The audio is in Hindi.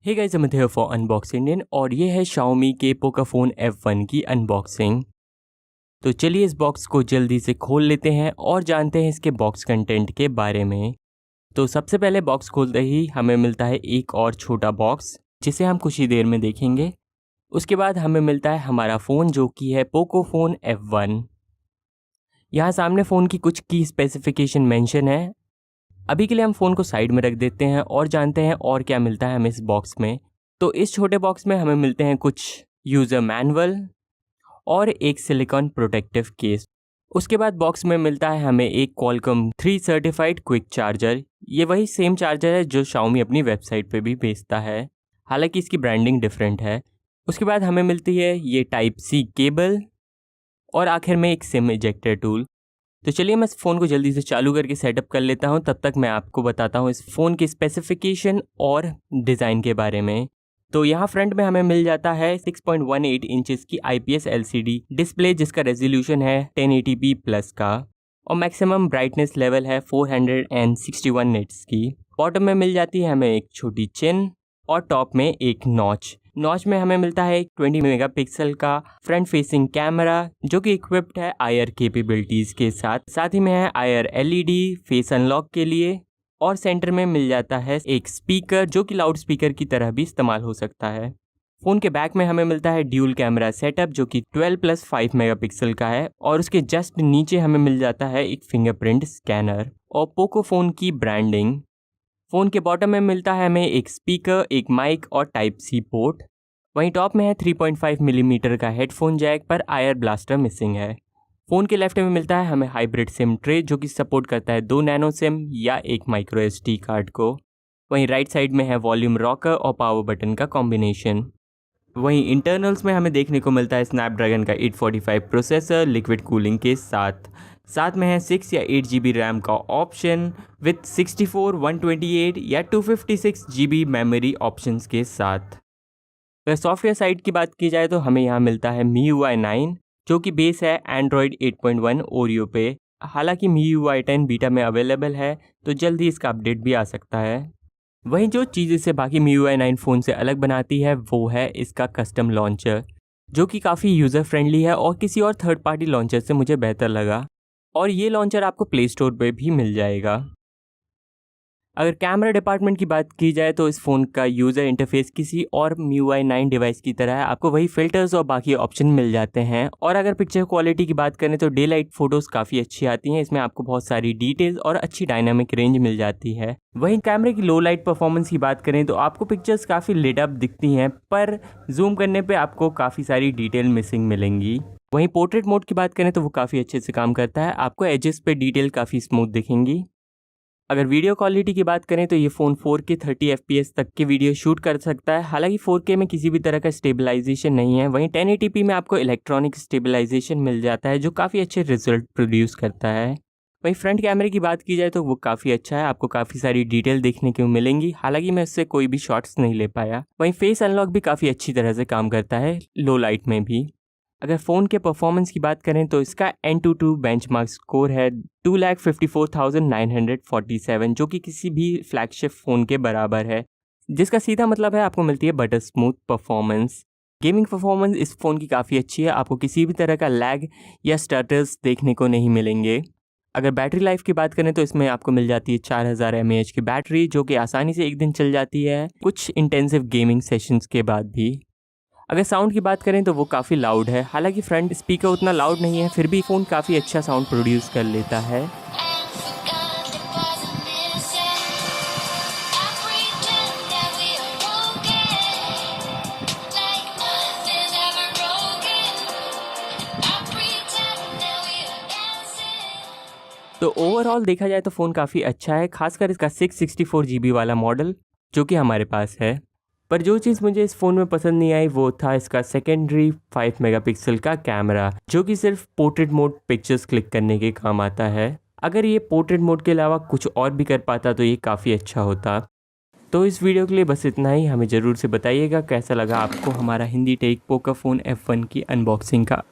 Hey guys, I'm here for unbox Indian और ये है Xiaomi के पोको फोन F1 की अनबॉक्सिंग। तो चलिए इस बॉक्स को जल्दी से खोल लेते हैं और जानते हैं इसके बॉक्स कंटेंट के बारे में। तो सबसे पहले बॉक्स खोलते ही हमें मिलता है एक और छोटा बॉक्स जिसे हम कुछ ही देर में देखेंगे। उसके बाद हमें मिलता है हमारा फ़ोन जो कि है पोको फोन F1। यहाँ सामने फ़ोन की कुछ की स्पेसिफिकेशन मेंशन है। अभी के लिए हम फ़ोन को साइड में रख देते हैं और जानते हैं और क्या मिलता है हमें इस बॉक्स में। तो इस छोटे बॉक्स में हमें मिलते हैं कुछ यूज़र मैनुअल और एक सिलिकॉन प्रोटेक्टिव केस। उसके बाद बॉक्स में मिलता है हमें एक क्वालकॉम 3 सर्टिफाइड क्विक चार्जर। ये वही सेम चार्जर है जो Xiaomi अपनी वेबसाइट पे भी बेचता है, हालांकि इसकी ब्रांडिंग डिफरेंट है। उसके बाद हमें मिलती है ये टाइप सी केबल और आखिर में एक सिम इजेक्टर टूल। तो चलिए मैं इस फ़ोन को जल्दी से चालू करके सेटअप कर लेता हूं, तब तक मैं आपको बताता हूं इस फ़ोन की स्पेसिफिकेशन और डिज़ाइन के बारे में। तो यहाँ फ्रंट में हमें मिल जाता है 6.18 इंचेस की IPS LCD डिस्प्ले जिसका रेजोल्यूशन है 1080p प्लस का और मैक्सिमम ब्राइटनेस लेवल है 461 निट्स की। बॉटम में मिल जाती है हमें एक छोटी चिन और टॉप में एक नॉच में हमें मिलता है एक 20 मेगापिक्सल का फ्रंट फेसिंग कैमरा जो कि इक्विप्ड है IR कैपेबिलिटीज़ के साथ ही में है IR LED फेस अनलॉक के लिए। और सेंटर में मिल जाता है एक स्पीकर जो कि लाउड स्पीकर की तरह भी इस्तेमाल हो सकता है। फ़ोन के बैक में हमें मिलता है ड्यूल कैमरा सेटअप जो कि 12+5 मेगापिक्सल का है और उसके जस्ट नीचे हमें मिल जाता है एक फिंगरप्रिंट स्कैनर और पोको फ़ोन की ब्रांडिंग। फ़ोन के बॉटम में मिलता है हमें एक स्पीकर, एक माइक और टाइप सी पोर्ट। वहीं टॉप में है 3.5 मिलीमीटर का हेडफोन जैक पर आयर ब्लास्टर मिसिंग है। फ़ोन के लेफ्ट में मिलता है हमें हाइब्रिड सिम ट्रे जो कि सपोर्ट करता है 2 नैनो सिम या एक माइक्रो SD कार्ड को। वहीं राइट साइड में है वॉल्यूम रॉकर और पावर बटन का कॉम्बिनेशन। वहीं इंटरनल्स में हमें देखने को मिलता है स्नैपड्रैगन का 845 प्रोसेसर लिक्विड कूलिंग के साथ में है 6 या 8 GB रैम का ऑप्शन विथ 64, 128 या 256 GB मेमोरी ऑप्शंस के साथ। अगर सॉफ्टवेयर साइड की बात की जाए तो हमें यहाँ मिलता है MIUI 9 जो कि बेस है एंड्रॉयड 8.1 ओरियो पे। हालांकि MIUI 10 बीटा में अवेलेबल है तो जल्द ही इसका अपडेट भी आ सकता है। वहीं जो चीज़ इसे बाकी MIUI 9 फ़ोन से अलग बनाती है वो है इसका कस्टम लॉन्चर जो कि काफ़ी यूज़र फ्रेंडली है और किसी और थर्ड पार्टी लॉन्चर से मुझे बेहतर लगा। और ये लॉन्चर आपको प्ले स्टोर पर भी मिल जाएगा। अगर कैमरा डिपार्टमेंट की बात की जाए तो इस फ़ोन का यूज़र इंटरफेस किसी और MIUI 9 डिवाइस की तरह है, आपको वही फ़िल्टर्स और बाकी ऑप्शन मिल जाते हैं। और अगर पिक्चर क्वालिटी की बात करें तो डे लाइट फ़ोटोज़ काफ़ी अच्छी आती हैं, इसमें आपको बहुत सारी डिटेल्स और अच्छी डायनामिक रेंज मिल जाती है। वहीं कैमरे की लो लाइट परफॉर्मेंस की बात करें तो आपको पिक्चर्स काफ़ी लिट अप दिखती हैं, पर जूम करने पर आपको काफ़ी सारी डिटेल मिसिंग मिलेंगी। वहीं पोर्ट्रेट मोड की बात करें तो वो काफ़ी अच्छे से काम करता है, आपको एजेस पे डिटेल काफ़ी स्मूथ दिखेंगी। अगर वीडियो क्वालिटी की बात करें तो ये फ़ोन 4K 30 FPS तक की वीडियो शूट कर सकता है, हालांकि 4K में किसी भी तरह का स्टेबलाइजेशन नहीं है। वहीं 1080p में आपको इलेक्ट्रॉनिक स्टेबलाइजेशन मिल जाता है जो काफ़ी अच्छे रिजल्ट प्रोड्यूस करता है। वहीं फ्रंट कैमरे की बात की जाए तो वो काफ़ी अच्छा है, आपको काफ़ी सारी डिटेल देखने को मिलेंगी, हालांकि मैं उससे कोई भी शॉट्स नहीं ले पाया। वहीं फेस अनलॉक भी काफ़ी अच्छी तरह से काम करता है लो लाइट में भी। अगर फ़ोन के परफॉर्मेंस की बात करें तो इसका N22 बेंचमार्क स्कोर है 2,54,947 जो कि किसी भी फ्लैगशिप फ़ोन के बराबर है, जिसका सीधा मतलब है आपको मिलती है butter smooth performance. Gaming performance इस फ़ोन की काफ़ी अच्छी है, आपको किसी भी तरह का लैग या स्टटर्स देखने को नहीं मिलेंगे। अगर बैटरी लाइफ की बात करें तो इसमें आपको मिल जाती है 4000 mAh की बैटरी जो कि आसानी से एक दिन चल जाती है कुछ इंटेंसिव गेमिंग सेशंस के बाद भी। अगर साउंड की बात करें तो वो काफ़ी लाउड है, हालांकि फ्रंट स्पीकर उतना लाउड नहीं है, फिर भी फ़ोन काफ़ी अच्छा साउंड प्रोड्यूस कर लेता है। तो ओवरऑल देखा जाए तो फ़ोन काफ़ी अच्छा है, खासकर इसका 664 GB वाला मॉडल जो कि हमारे पास है। पर जो चीज़ मुझे इस फ़ोन में पसंद नहीं आई वो था इसका सेकेंडरी 5 मेगापिक्सल का कैमरा जो कि सिर्फ पोर्ट्रेट मोड पिक्चर्स क्लिक करने के काम आता है। अगर ये पोर्ट्रेट मोड के अलावा कुछ और भी कर पाता तो ये काफ़ी अच्छा होता। तो इस वीडियो के लिए बस इतना ही। हमें ज़रूर से बताइएगा कैसा लगा आपको हमारा Hindi take Poco phone F1 की अनबॉक्सिंग का।